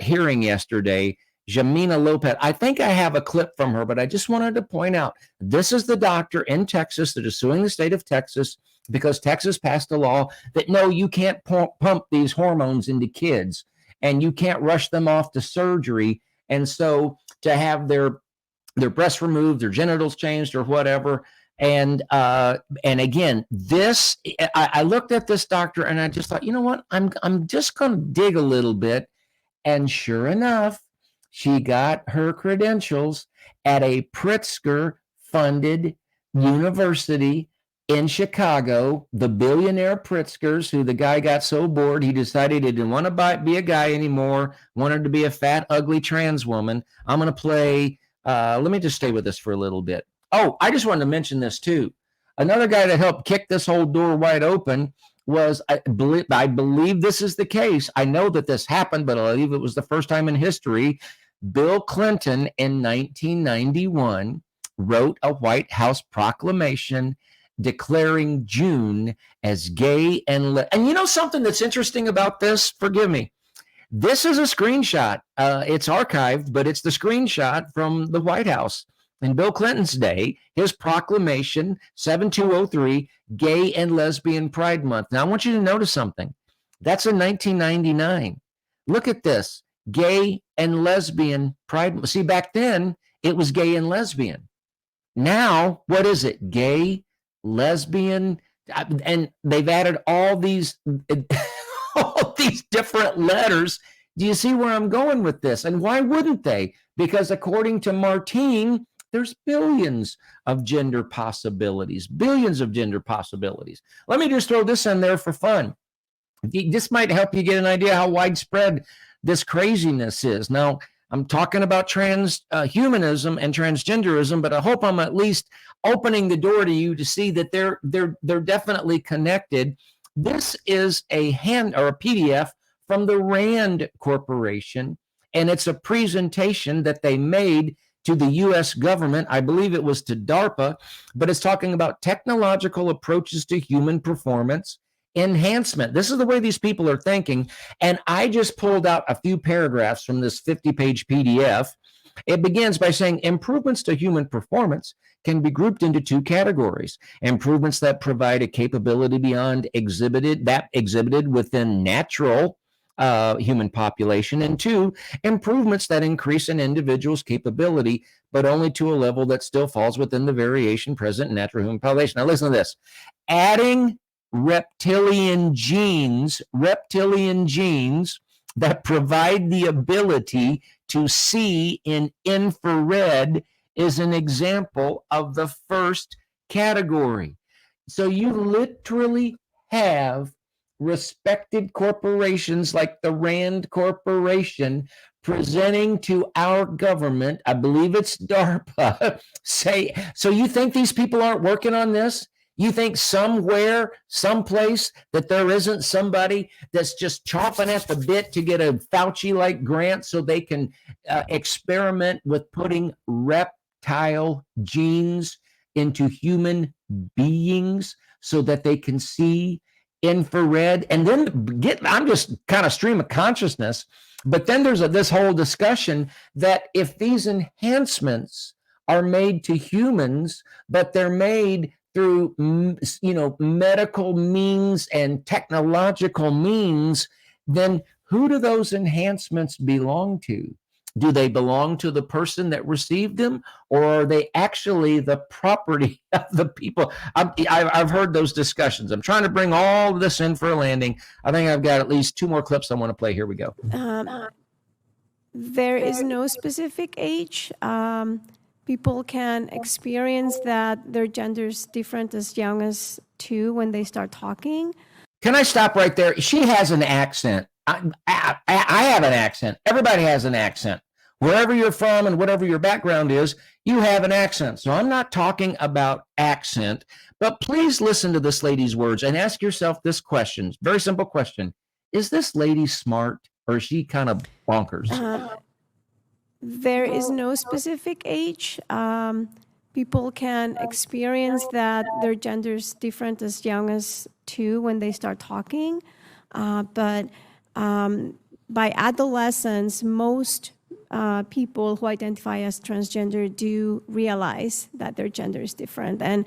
hearing yesterday, Jamina Lopez. I think I have a clip from her, but I just wanted to point out this is the doctor in Texas that is suing the state of Texas because Texas passed a law that no, you can't pump these hormones into kids and you can't rush them off to surgery. And so to have their breasts removed, their genitals changed or whatever. And again, this, I looked at this doctor and I just thought, you know what, I'm just going to dig a little bit. And sure enough, she got her credentials at a Pritzker funded university in Chicago, the billionaire Pritzkers, who the guy got so bored, he decided he didn't want to be a guy anymore, wanted to be a fat, ugly trans woman. I'm going to play, let me just stay with this for a little bit. Oh, I just wanted to mention this too. Another guy that helped kick this whole door wide open was, I believe this is the case. I know that this happened, but I believe it was the first time in history. Bill Clinton in 1991 wrote a White House proclamation declaring June as gay and you know something that's interesting about this? Forgive me. This is a screenshot. It's archived, but it's the screenshot from the White House. In Bill Clinton's day, his proclamation, 7203, Gay and Lesbian Pride Month. Now, I want you to notice something. That's in 1999. Look at this. Gay and Lesbian Pride. See, back then, it was gay and lesbian. Now, what is it? Gay, lesbian, and they've added all these different letters. Do you see where I'm going with this? And why wouldn't they? Because according to Martine, There's billions of gender possibilities, billions of gender possibilities. Let me just throw this in there for fun. This might help you get an idea how widespread this craziness is. Now, I'm talking about transhumanism and transgenderism, but I hope I'm at least opening the door to you to see that they're definitely connected. This is a PDF from the RAND Corporation, and it's a presentation that they made to the U.S. government. I believe it was to DARPA, but it's talking about technological approaches to human performance enhancement. This is the way these people are thinking. And I just pulled out a few paragraphs from this 50-page PDF. It begins by saying improvements to human performance can be grouped into two categories: improvements that provide a capability beyond exhibited within natural human population, and two, improvements that increase an individual's capability, but only to a level that still falls within the variation present in natural human population. Now listen to this: adding reptilian genes that provide the ability to see in infrared is an example of the first category. So you literally have respected corporations like the RAND Corporation presenting to our government, I believe it's DARPA, say, so you think these people aren't working on this? You think somewhere, someplace, that there isn't somebody that's just chomping at the bit to get a Fauci-like grant so they can experiment with putting reptile genes into human beings so that they can see infrared? And then I'm just kind of stream of consciousness, but then there's this whole discussion that if these enhancements are made to humans, but they're made through, medical means and technological means, then who do those enhancements belong to? Do they belong to the person that received them, or are they actually the property of the people? I've heard those discussions. I'm trying to bring all of this in for a landing. I think I've got at least two more clips I want to play. Here we go. There is no specific age. People can experience that their gender is different as young as 2 when they start talking. Can I stop right there? She has an accent. I have an accent. Everybody has an accent. Wherever you're from and whatever your background is, you have an accent. So I'm not talking about accent, but please listen to this lady's words and ask yourself this question. Very simple question. Is this lady smart, or is she kind of bonkers? There is no specific age. People can experience that their gender is different as young as 2 when they start talking. But by adolescence, most people who identify as transgender do realize that their gender is different. And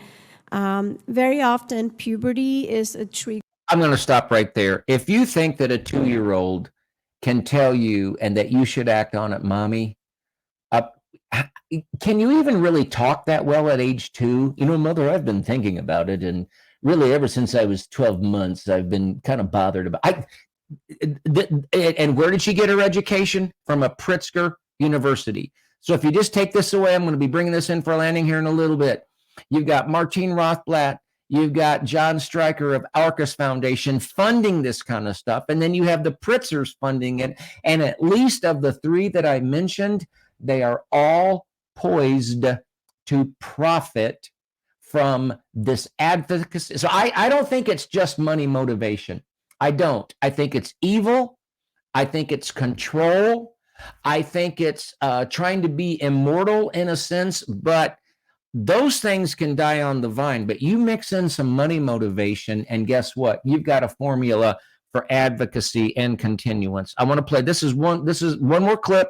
very often, puberty is a trigger. I'm going to stop right there. If you think that a 2-year-old can tell you and that you should act on it, mommy, can you even really talk that well at age 2? Mother, I've been thinking about it, and really ever since I was 12 months, I've been kind of bothered about it. And where did she get her education? From a Pritzker University. So if you just take this away, I'm going to be bringing this in for a landing here in a little bit. You've got Martine Rothblatt. You've got John Stryker of Arcus Foundation funding this kind of stuff. And then you have the Pritzkers funding it. And at least of the 3 that I mentioned, they are all poised to profit from this advocacy. So I don't think it's just money motivation. I don't. I think it's evil. I think it's control. I think it's trying to be immortal in a sense, but those things can die on the vine. But you mix in some money motivation, and guess what? You've got a formula for advocacy and continuance. I want to play. This is one more clip.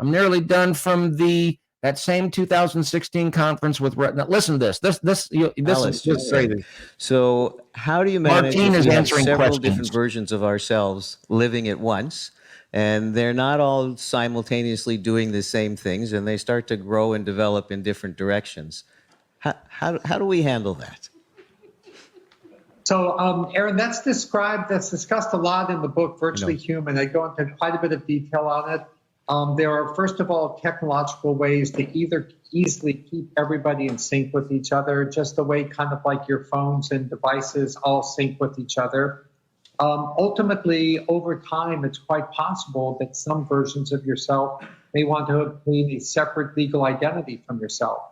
I'm nearly done from that same 2016 conference with Now, listen to this. This is just crazy. So how do you manage Martine is answering several questions. different versions of ourselves living at once, and they're not all simultaneously doing the same things, and they start to grow and develop in different directions? How do we handle that? So, Aaron, that's discussed a lot in the book, Virtually Human. I go into quite a bit of detail on it. There are, first of all, technological ways to either easily keep everybody in sync with each other, just the way kind of like your phones and devices all sync with each other. Ultimately, over time, it's quite possible that some versions of yourself may want to obtain a separate legal identity from yourself.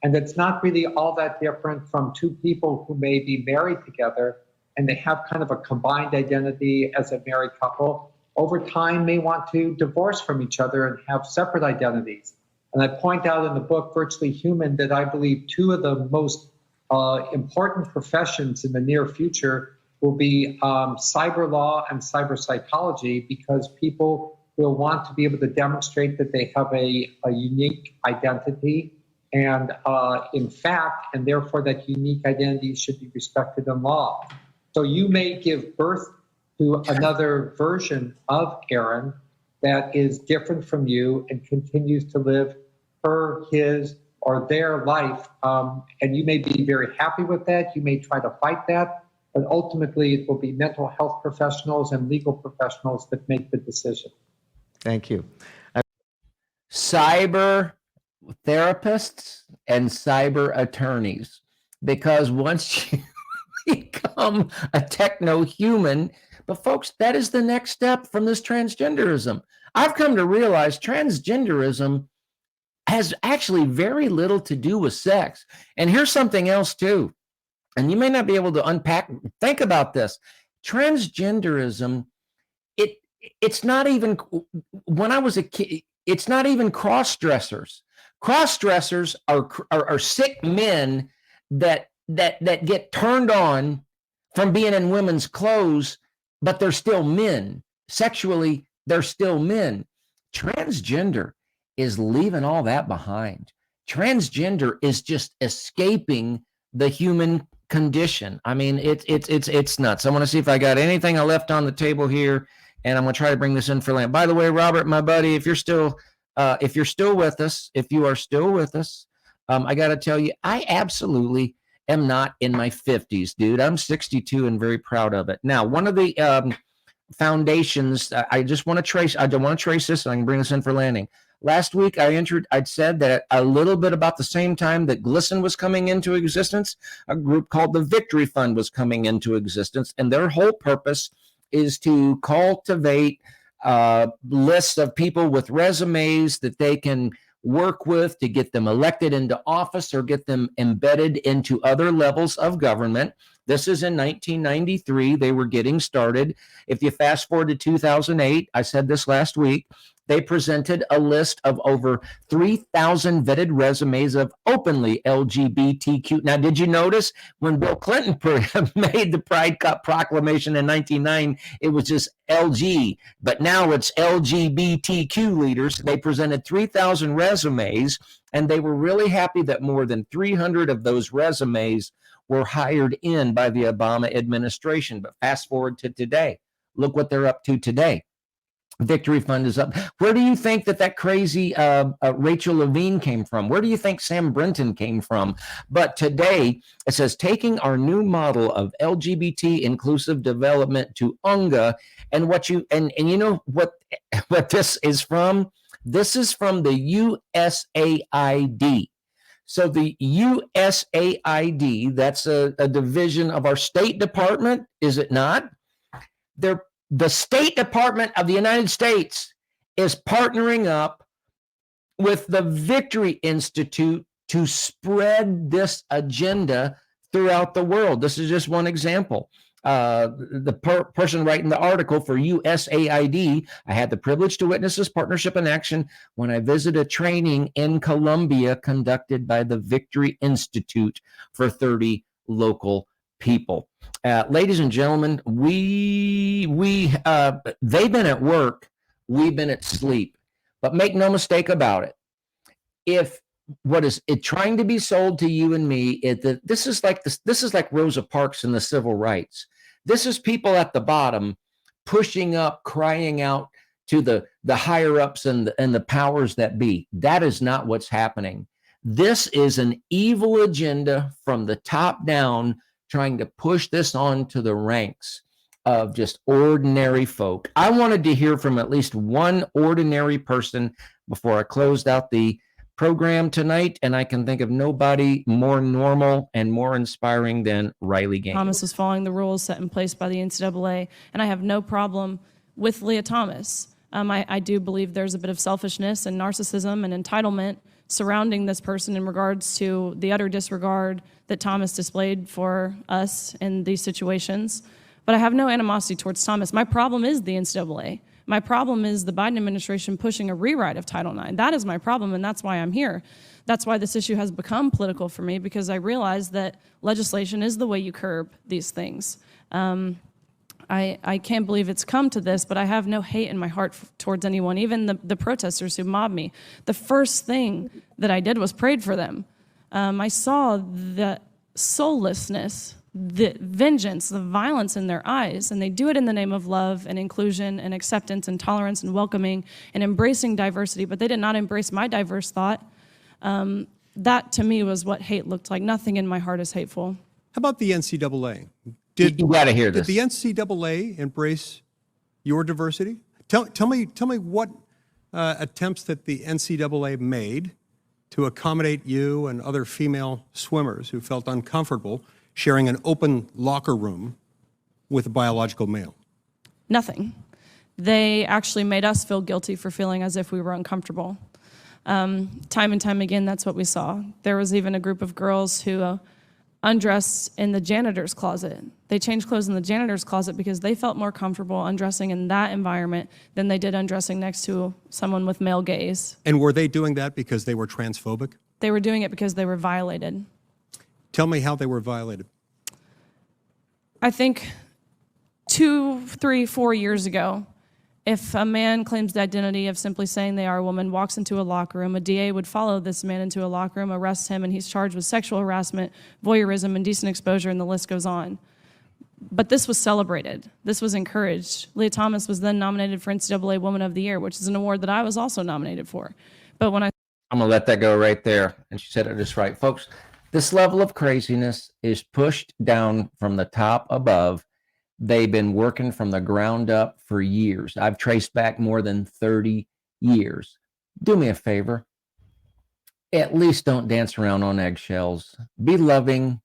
And it's not really all that different from two people who may be married together and they have kind of a combined identity as a married couple. Over time, may want to divorce from each other and have separate identities. And I point out in the book, Virtually Human, that I believe two of the most important professions in the near future will be cyber law and cyber psychology, because people will want to be able to demonstrate that they have a unique identity and in fact, and therefore that unique identity should be respected in law. So you may give birth to another version of Aaron that is different from you and continues to live her, his, or their life. And you may be very happy with that. You may try to fight that. But ultimately, it will be mental health professionals and legal professionals that make the decision. Thank you. Cyber therapists and cyber attorneys, because once you become a techno-human, but folks, that is the next step from this transgenderism. I've come to realize transgenderism has actually very little to do with sex. And here's something else too. And you may not be able to unpack, think about this. Transgenderism, it's not even, when I was a kid, it's not even cross-dressers. Cross-dressers are sick men that get turned on from being in women's clothes, but they're still men. Sexually, they're still men. Transgender is leaving all that behind. Transgender is just escaping the human condition. I mean, it's nuts. I want to see if I got anything I left on the table here, and I'm going to try to bring this in for land. By the way, Robert, my buddy, if you're still with us, I got to tell you, I absolutely am not in my 50s, dude. I'm 62 and very proud of it. Now, one of the foundations, I don't want to trace this, and I can bring this in for landing. Last week, I'd said that a little bit about the same time that GLSEN was coming into existence, a group called the Victory Fund was coming into existence, and their whole purpose is to cultivate lists of people with resumes that they can work with to get them elected into office or get them embedded into other levels of government. This is in 1993. They were getting started. If you fast forward to 2008, I said this last week, they presented a list of over 3,000 vetted resumes of openly LGBTQ. Now, did you notice when Bill Clinton made the Pride Cup proclamation in 1999, it was just LG, but now it's LGBTQ leaders. They presented 3,000 resumes, and they were really happy that more than 300 of those resumes were hired in by the Obama administration. But fast forward to today, look what they're up to today. Victory Fund is up. Where do you think that crazy Rachel Levine came from? Where do you think Sam Brinton came from? But today it says, taking our new model of LGBT inclusive development to UNGA, and you know what this is from? This is from the USAID. So the USAID, that's a division of our State Department, is it not? The State Department of the United States is partnering up with the Victory Institute to spread this agenda throughout the world. This is just one example. The person writing the article for USAID, I had the privilege to witness this partnership in action when I visited a training in Colombia conducted by the Victory Institute for 30 local people. Ladies and gentlemen, they've been at work, we've been at sleep. But make no mistake about it. If what is it trying to be sold to you and me, this is like Rosa Parks and the civil rights. This is people at the bottom pushing up, crying out to the higher ups and the powers that be. That is not what's happening. This is an evil agenda from the top down, trying to push this on to the ranks. of just ordinary folk. I wanted to hear from at least one ordinary person before I closed out the program tonight, and I can think of nobody more normal and more inspiring than Riley Gaines. Thomas was following the rules set in place by the NCAA, and I have no problem with Leah Thomas. I do believe there's a bit of selfishness and narcissism and entitlement surrounding this person in regards to the utter disregard that Thomas displayed for us in these situations. But I have no animosity towards Thomas. My problem is the NCAA. My problem is the Biden administration pushing a rewrite of Title IX. That is my problem, and that's why I'm here. That's why this issue has become political for me, because I realize that legislation is the way you curb these things. I can't believe it's come to this, but I have no hate in my heart towards anyone, even the protesters who mobbed me. The first thing that I did was prayed for them. I saw the soullessness, the vengeance, the violence in their eyes, and they do it in the name of love and inclusion and acceptance and tolerance and welcoming and embracing diversity, but they did not embrace my diverse thought. That, to me, was what hate looked like. Nothing in my heart is hateful. How about the NCAA? You got to hear this. Did the NCAA embrace your diversity? Tell me what attempts that the NCAA made to accommodate you and other female swimmers who felt uncomfortable sharing an open locker room with a biological male. Nothing. They actually made us feel guilty for feeling as if we were uncomfortable. Time and time again, that's what we saw. There was even a group of girls who undressed in the janitor's closet. They changed clothes in the janitor's closet because they felt more comfortable undressing in that environment than they did undressing next to someone with male gaze. And were they doing that because they were transphobic? They were doing it because they were violated. Tell me how they were violated. I think 2, 3, 4 years ago, if a man claims the identity of simply saying they are a woman, walks into a locker room, a DA would follow this man into a locker room, arrest him, and he's charged with sexual harassment, voyeurism, indecent exposure, and the list goes on. But this was celebrated. This was encouraged. Leah Thomas was then nominated for NCAA Woman of the Year, which is an award that I was also nominated for. But when I'm going to let that go right there. And she said it just right. Folks, this level of craziness is pushed down from the top above. They've been working from the ground up for years. I've traced back more than 30 years. Do me a favor. At least don't dance around on eggshells. Be loving,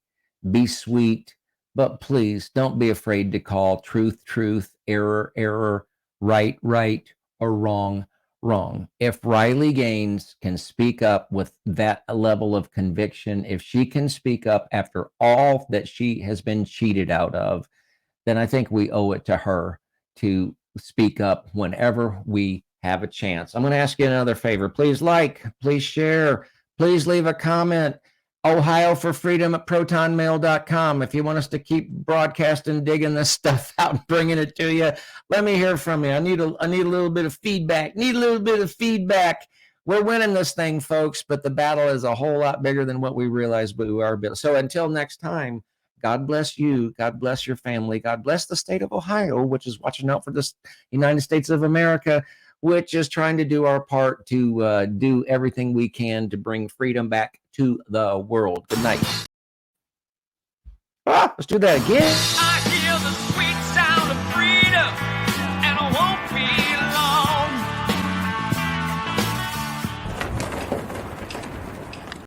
be sweet, but please don't be afraid to call truth, truth, error, error, right, right, or wrong, wrong. If Riley Gaines can speak up with that level of conviction, if she can speak up after all that she has been cheated out of, then I think we owe it to her to speak up whenever we have a chance. I'm going to ask you another favor. Please like, please share, please leave a comment. Ohio for Freedom at protonmail.com. If you want us to keep broadcasting, digging this stuff out and bringing it to you, let me hear from you. I need a little bit of feedback. We're winning this thing, folks, but the battle is a whole lot bigger than what we realize, but we are. So until next time, God bless you. God bless your family. God bless the state of Ohio, which is watching out for the United States of America, which is trying to do our part to do everything we can to bring freedom back to the world. Good night. Let's do that again. I hear the sweet